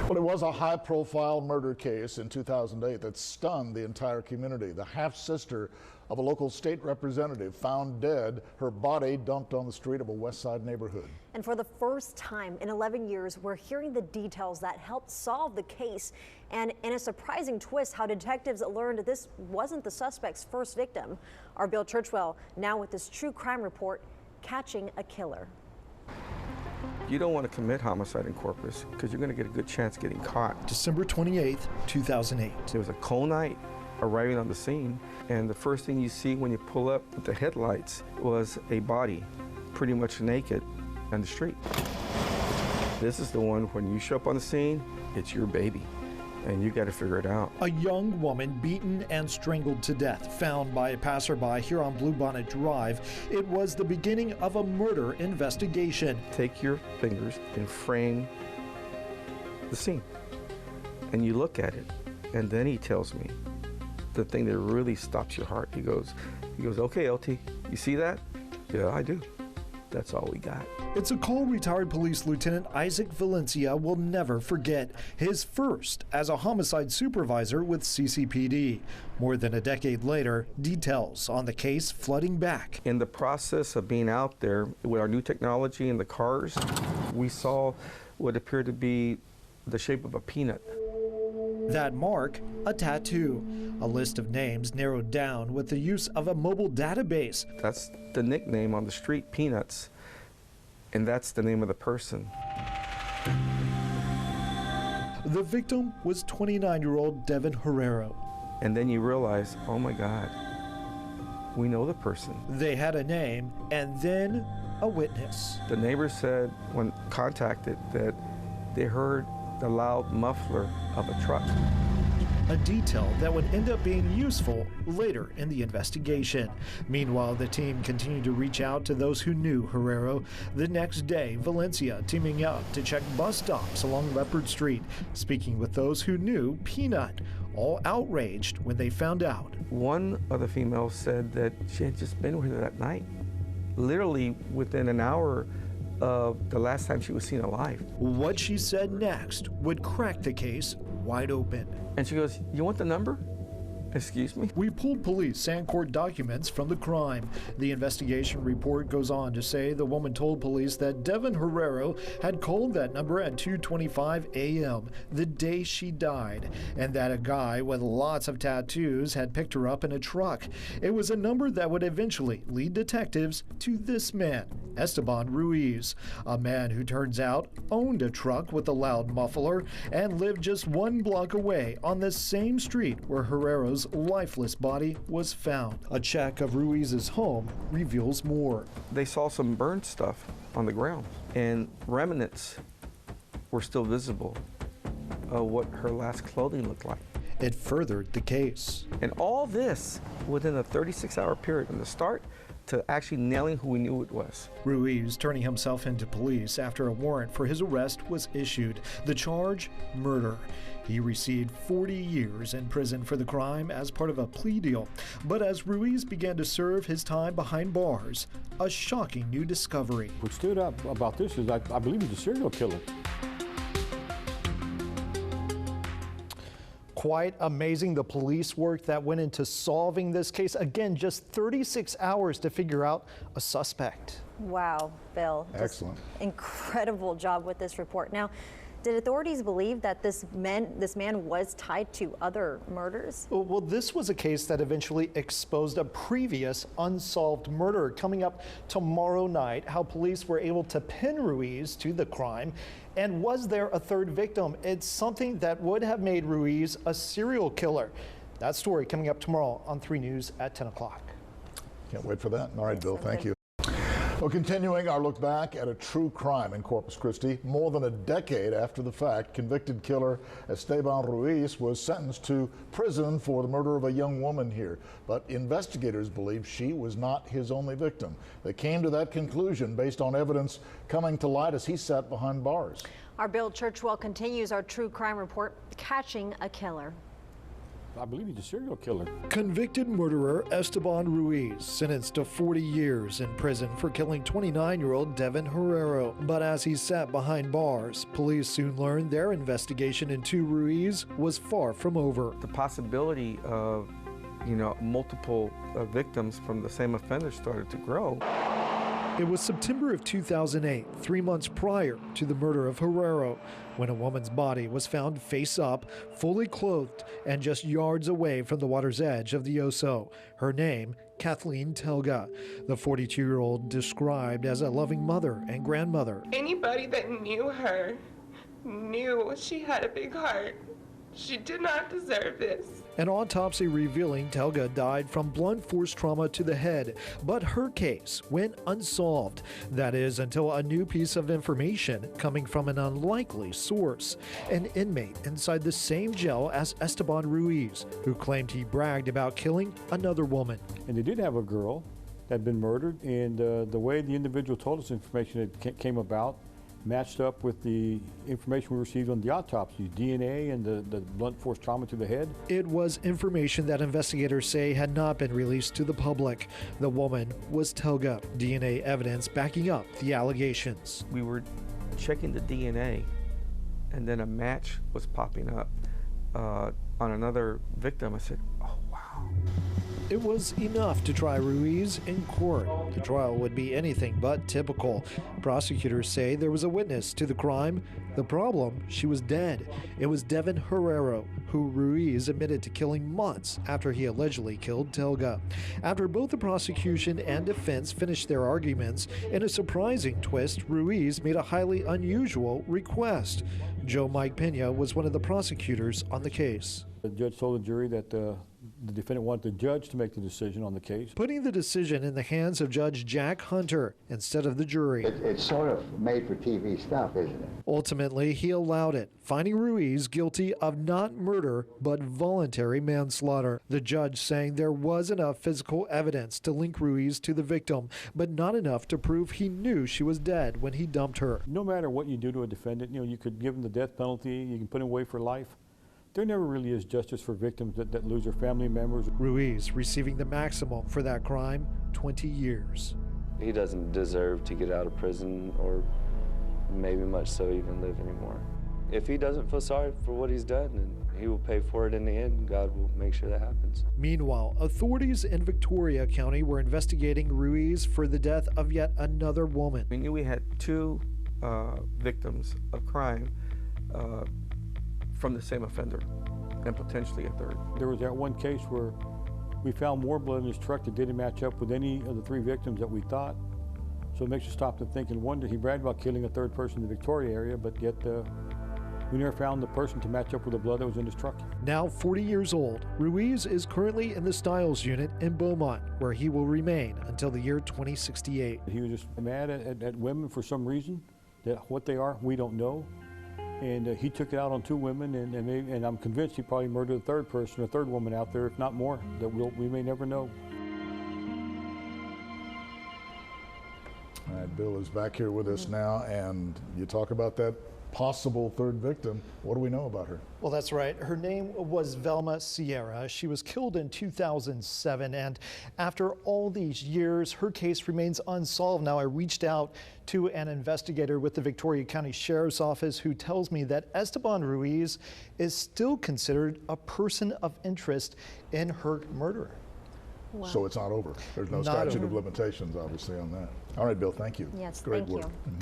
Well, it was a high-profile murder case in 2008 that stunned the entire community. The half-sister of a local state representative found dead, her body dumped on the street of a West Side neighborhood. And for the first time in 11 years, we're hearing the details that helped solve the case. And in a surprising twist, how detectives learned this wasn't the suspect's first victim. Our Bill Churchwell now with this true crime report, Catching a Killer. You don't want to commit homicide in Corpus because you're going to get a good chance getting caught. December 28th, 2008. It was a cold night arriving on the scene, and the first thing you see when you pull up with the headlights was a body, pretty much naked, on the street. This is the one, when you show up on the scene, it's your baby, and you got to figure it out. A young woman beaten and strangled to death, found by a passerby here on Bluebonnet Drive. It was the beginning of a murder investigation. Take your fingers and frame the scene, and you look at it, and then he tells me the thing that really stops your heart. He goes, okay, LT, you see that? Yeah, I do. That's all we got. It's a call retired police lieutenant Isaac Valencia will never forget. His first as a homicide supervisor with CCPD. More than a decade later, details on the case flooding back. In the process of being out there with our new technology in the cars, we saw what appeared to be the shape of a peanut. That mark, a tattoo. A list of names narrowed down with the use of a mobile database. That's the nickname on the street, Peanuts, and that's the name of the person. The victim was 29-year-old Devin Herrero. And then you realize, oh my God, we know the person. They had a name and then a witness. The neighbor said, when contacted, that they heard the loud muffler of a truck. A detail that would end up being useful later in the investigation. Meanwhile, the team continued to reach out to those who knew Herrero. The next day, Valencia teaming up to check bus stops along Leopard Street, speaking with those who knew Peanut, all outraged when they found out. One of the females said that she had just been with her that night, literally within an hour of the last time she was seen alive. What she said next would crack the case wide open. And she goes, you want the number? Excuse me? We pulled police and court documents from the crime. The investigation report goes on to say the woman told police that Devin Herrero had called that number at 2:25 a.m. the day she died, and that a guy with lots of tattoos had picked her up in a truck. It was a number that would eventually lead detectives to this man, Esteban Ruiz, a man who turns out owned a truck with a loud muffler and lived just 1 block away on the same street where Herrero's lifeless body was found. A check of Ruiz's home reveals more. They saw some burned stuff on the ground, and remnants were still visible of what her last clothing looked like. It furthered the case. And all this within a 36-hour period from the start to actually nailing who we knew it was. Ruiz turning himself into police after a warrant for his arrest was issued. The charge, murder. He received 40 years in prison for the crime as part of a plea deal. But as Ruiz began to serve his time behind bars, a shocking new discovery. What stood out about this is I believe he's a serial killer. Quite amazing, the police work that went into solving this case. Again, just 36 hours to figure out a suspect. Wow, Bill. Excellent. Incredible job with this report. Now, did authorities believe that this man was tied to other murders? Well, this was a case that eventually exposed a previous unsolved murder. Coming up tomorrow night, how police were able to pin Ruiz to the crime. And was there a third victim? It's something that would have made Ruiz a serial killer. That story coming up tomorrow on 3 News at 10 o'clock. Can't wait for that. All right, Bill, thank you. Well, continuing our look back at a true crime in Corpus Christi, more than a decade after the fact, convicted killer Esteban Ruiz was sentenced to prison for the murder of a young woman here. But investigators believe she was not his only victim. They came to that conclusion based on evidence coming to light as he sat behind bars. Our Bill Churchwell continues our true crime report, Catching a Killer. I believe he's a serial killer. Convicted murderer Esteban Ruiz sentenced to 40 years in prison for killing 29-year-old Devin Herrero. But as he sat behind bars, police soon learned their investigation into Ruiz was far from over. The possibility of, multiple victims from the same offender started to grow. It was September of 2008, 3 months prior to the murder of Herrero, when a woman's body was found face up, fully clothed, and just yards away from the water's edge of the Oso. Her name, Kathleen Telga, the 42-year-old described as a loving mother and grandmother. Anybody that knew her knew she had a big heart. She did not deserve this. An autopsy revealing Telga died from blunt force trauma to the head, but her case went unsolved. That is, until a new piece of information coming from an unlikely source. An inmate inside the same jail as Esteban Ruiz, who claimed he bragged about killing another woman. And they did have a girl that had been murdered, and the way the individual told us information that came about matched up with the information we received on the autopsy, DNA and the blunt force trauma to the head. It was information that investigators say had not been released to the public. The woman was Telga, DNA evidence backing up the allegations. We were checking the DNA, and then a match was popping up on another victim. I said, oh, wow. It was enough to try Ruiz in court. The trial would be anything but typical. Prosecutors say there was a witness to the crime. The problem, she was dead. It was Devin Herrero, who Ruiz admitted to killing months after he allegedly killed Telga. After both the prosecution and defense finished their arguments, in a surprising twist, Ruiz made a highly unusual request. Joe Mike Pena was one of the prosecutors on the case. The judge told the jury that the defendant wanted the judge to make the decision on the case. Putting the decision in the hands of Judge Jack Hunter instead of the jury. It's sort of made for TV stuff, isn't it? Ultimately, he allowed it, finding Ruiz guilty of not murder but voluntary manslaughter. The judge saying there was enough physical evidence to link Ruiz to the victim, but not enough to prove he knew she was dead when he dumped her. No matter what you do to a defendant, you could give him the death penalty, you can put him away for life. There never really is justice for victims that lose their family members. Ruiz receiving the maximum for that crime, 20 years. He doesn't deserve to get out of prison, or maybe much so even live anymore. If he doesn't feel sorry for what he's done, then he will pay for it in the end. God will make sure that happens. Meanwhile, authorities in Victoria County were investigating Ruiz for the death of yet another woman. We knew we had two victims of crime from the same offender, and potentially a third. There was that one case where we found more blood in his truck that didn't match up with any of the three victims that we thought. So it makes you stop and think and wonder. He bragged about killing a third person in the Victoria area, but yet we never found the person to match up with the blood that was in his truck. Now 40 years old, Ruiz is currently in the Stiles unit in Beaumont, where he will remain until the year 2068. He was just mad at women for some reason. That what they are, we don't know. And he took it out on two women, and I'm convinced he probably murdered a third person, a third woman out there, if not more, that we may never know. All right, Bill is back here with us now, and you talk about that possible third victim. What do we know about her? Well, that's right. Her name was Velma Sierra. She was killed in 2007, and after all these years, her case remains unsolved. Now, I reached out to an investigator with the Victoria County Sheriff's Office who tells me that Esteban Ruiz is still considered a person of interest in her murder. Wow. So it's not over. There's no Not statute over. of limitations, obviously, on that. All right, Bill, thank you. Yes, Great thank work. you.